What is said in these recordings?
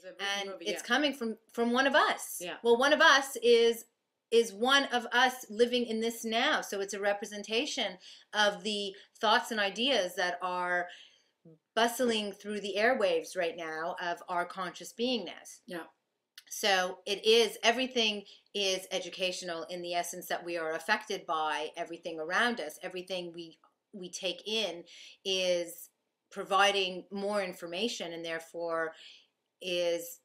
and movie, it's coming from one of us. Yeah. Well, one of us is one of us living in this now. So it's a representation of the thoughts and ideas that are bustling through the airwaves right now of our conscious beingness. Yeah. So it is, everything is educational in the essence that we are affected by everything around us. Everything we take in is providing more information, and therefore is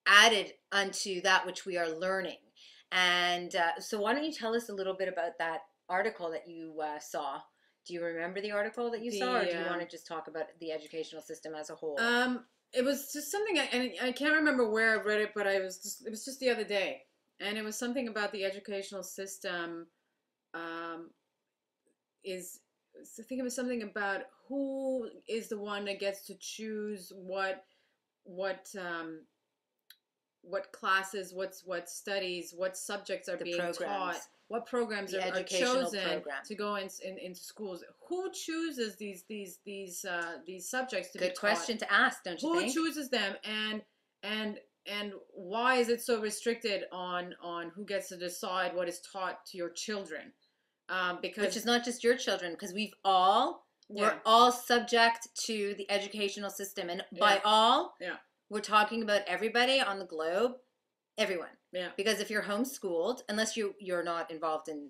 added unto that which we are learning. And so why don't you tell us a little bit about that article that you saw? Do you remember the article that you saw, or do you want to just talk about the educational system as a whole? It was just something, and I can't remember where I read it, but it was just the other day, and it was something about the educational system. I think it was something about who is the one that gets to choose what classes, what studies, what subjects are being taught, what programs are chosen to go into schools. Who chooses these subjects to be taught? Good question to ask, don't you think? Who chooses them, and why is it so restricted on who gets to decide what is taught to your children? Because which is not just your children, because we're all subject to the educational system, and by all, we're talking about everybody on the globe, everyone. Yeah. Because if you're homeschooled, unless you're not involved in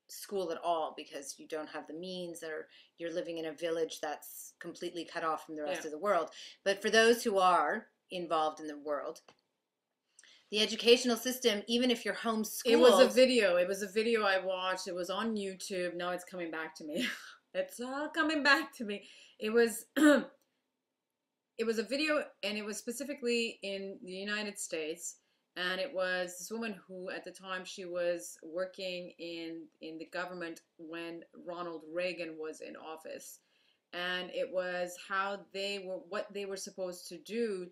school at all because you don't have the means, or you're living in a village that's completely cut off from the rest of the world. But for those who are involved in the world, the educational system, even if you're homeschooled. It was a video I watched. It was on YouTube. Now it's coming back to me. It's all coming back to me. It was it was a video, and it was specifically in the United States, and it was this woman who at the time she was working in the government when Ronald Reagan was in office, and it was what they were supposed to do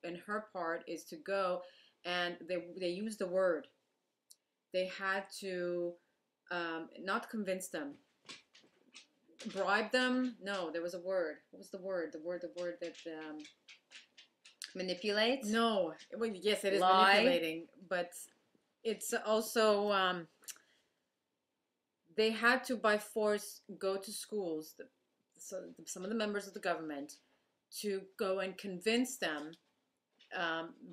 and her part is to go, and they used the word. They had to not convince them, bribe them. No, there was a word. What was the word? The word that manipulate? No. Well, yes, it is Lie. Manipulating, but it's also they had to by force go to schools. Some of the members of the government to go and convince them.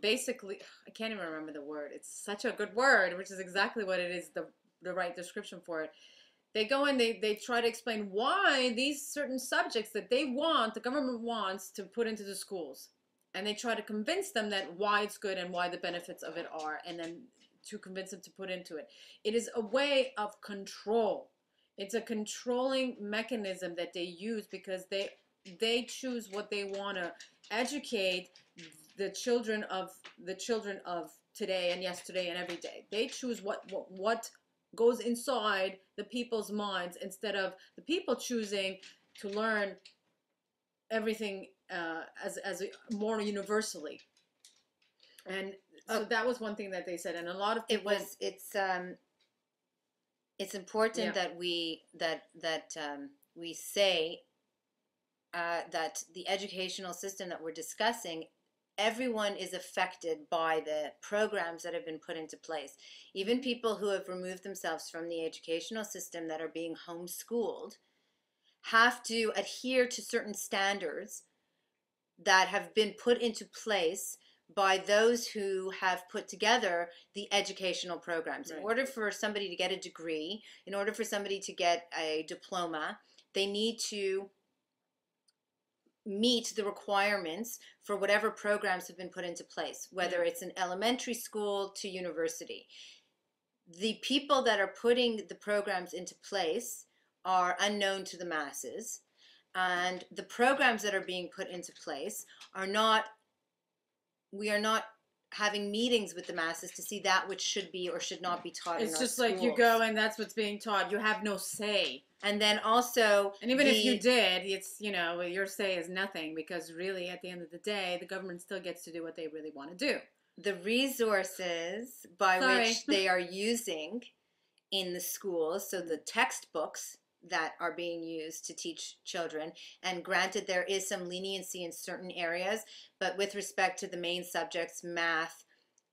Basically, I can't even remember the word. It's such a good word, which is exactly what it is. The right description for it. They go and they try to explain why these certain subjects that the government wants to put into the schools. And they try to convince them that why it's good and why the benefits of it are, and then to convince them to put into it. It is a way of control. It's a controlling mechanism that they use because they choose what they want to educate the children of today and yesterday and every day. They choose what goes inside the people's minds instead of the people choosing to learn everything as more universally. And so that was one thing that they said, and a lot of people. It's important that we say that the educational system that we're discussing, everyone is affected by the programs that have been put into place. Even people who have removed themselves from the educational system that are being homeschooled have to adhere to certain standards that have been put into place by those who have put together the educational programs. In order for somebody to get a degree, in order for somebody to get a diploma, they need to meet the requirements for whatever programs have been put into place, whether it's an elementary school to university. The people that are putting the programs into place are unknown to the masses, and the programs that are being put into place we are not having meetings with the masses to see that which should be or should not be taught in our schools. It's just like you go and that's what's being taught. You have no say. And then also... And even if you did, it's, your say is nothing, because really at the end of the day, the government still gets to do what they really want to do. The resources by which they are using in the schools, so the textbooks that are being used to teach children. And granted, there is some leniency in certain areas, but with respect to the main subjects, math,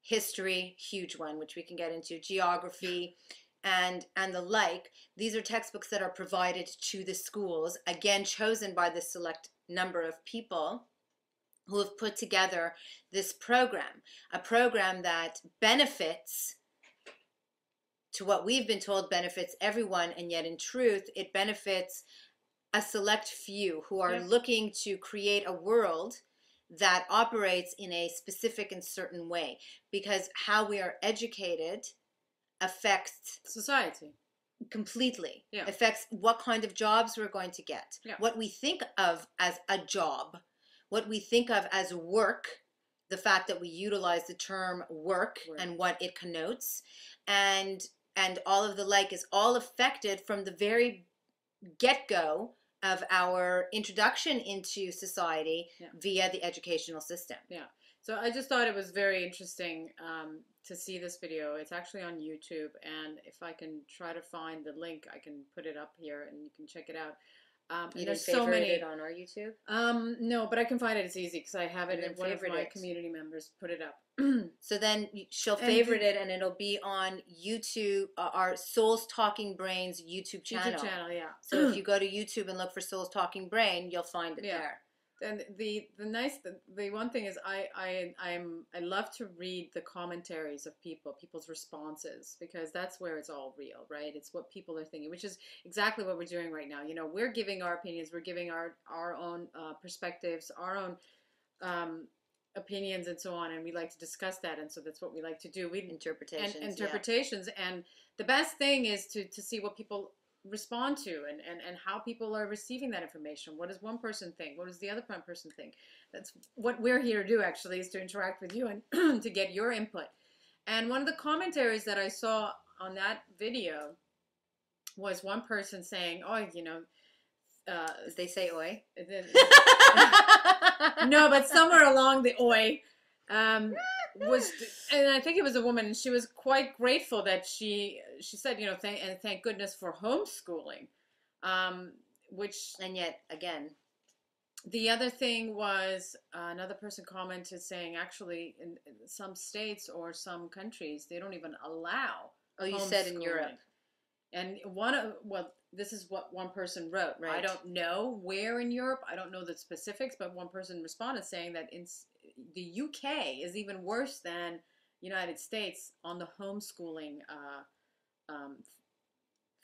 history, huge one, which we can get into, geography, and the like, these are textbooks that are provided to the schools, again, chosen by the select number of people who have put together this program, a program that benefits, to what we've been told, benefits everyone, and yet in truth, it benefits a select few who are looking to create a world that operates in a specific and certain way, because how we are educated affects society completely. Yeah. Affects what kind of jobs we're going to get, Yeah. what we think of as a job, what we think of as work, the fact that we utilize the term work and what it connotes, and all of the like is all affected from the very get-go of our introduction into society via the educational system. Yeah. So I just thought it was very interesting to see this video. It's actually on YouTube, and if I can try to find the link, I can put it up here and you can check it out. You there's didn't so many it on our YouTube? No, but I can find it. It's easy because I have it, and one of my community members put it up. So then she'll favorite it, and it'll be on YouTube, our Souls Talking Brains YouTube channel. Yeah. So if you go to YouTube and look for Souls Talking Brain, you'll find it there. And the one thing is I love to read the commentaries of people's responses, because that's where it's all real, right? It's what people are thinking, which is exactly what we're doing right now. You know, we're giving our opinions, we're giving our own perspectives, our own opinions and so on, and we like to discuss that, and so that's what we like to do. Interpretations. And the best thing is to see what people respond to, and how people are receiving that information. What does one person think? What does the other person think? That's what we're here to do, actually, is to interact with you and to get your input. And one of the commentaries that I saw on that video was one person saying, oh, you know, did they say oi? No, but somewhere along the oi was, and I think it was a woman, and she was quite grateful that she said, you know, thank goodness for homeschooling, which, and yet again, the other thing was another person commented saying, actually, in some states or some countries, they don't even allow. Oh, you said in Europe. And this is what one person wrote. Right. I don't know where in Europe. I don't know the specifics, but one person responded saying that in the UK is even worse than United States on the homeschooling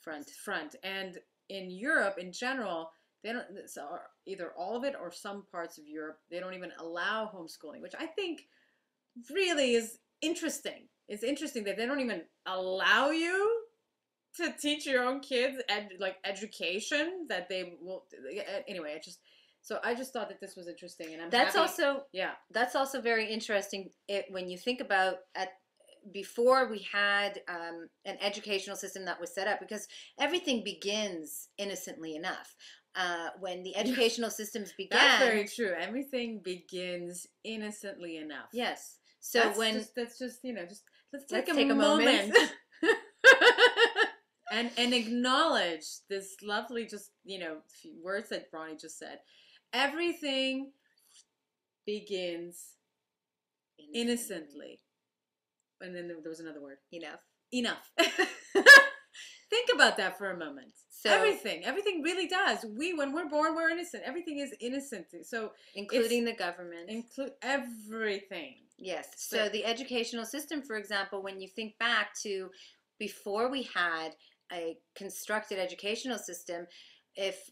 front. And in Europe, in general, they don't. So either all of it or some parts of Europe, they don't even allow homeschooling, which I think really is interesting. It's interesting that they don't even allow you to teach your own kids education, that they will. Anyway, I just thought that this was interesting, and that's also very interesting. When you think about before we had an educational system that was set up, because everything begins innocently enough. When the educational systems began, that's very true. Everything begins innocently enough. Yes. So let's take a moment. And acknowledge this lovely, few words that Roni just said. Everything begins innocently. And then there was another word. Enough. Think about that for a moment. So everything really does. When we're born, we're innocent. Everything is innocent. So including the government. Include everything. Yes. So the educational system, for example, when you think back to before we had a constructed educational system, if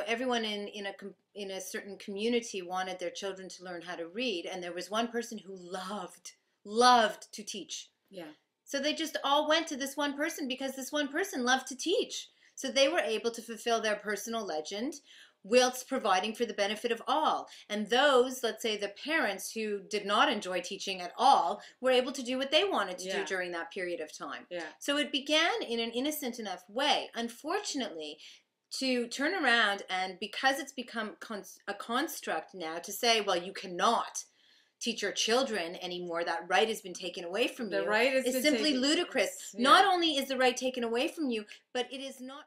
everyone in a certain community wanted their children to learn how to read, and there was one person who loved to teach. Yeah. So they just all went to this one person because this one person loved to teach. So they were able to fulfill their personal legend whilst providing for the benefit of all. And those, let's say the parents who did not enjoy teaching at all, were able to do what they wanted to do during that period of time. Yeah. So it began in an innocent enough way. Unfortunately, to turn around, and because it's become a construct now to say, well, you cannot teach your children anymore, that right has been taken away from you. The right is simply ludicrous. Not only is the right taken away from you, but it is not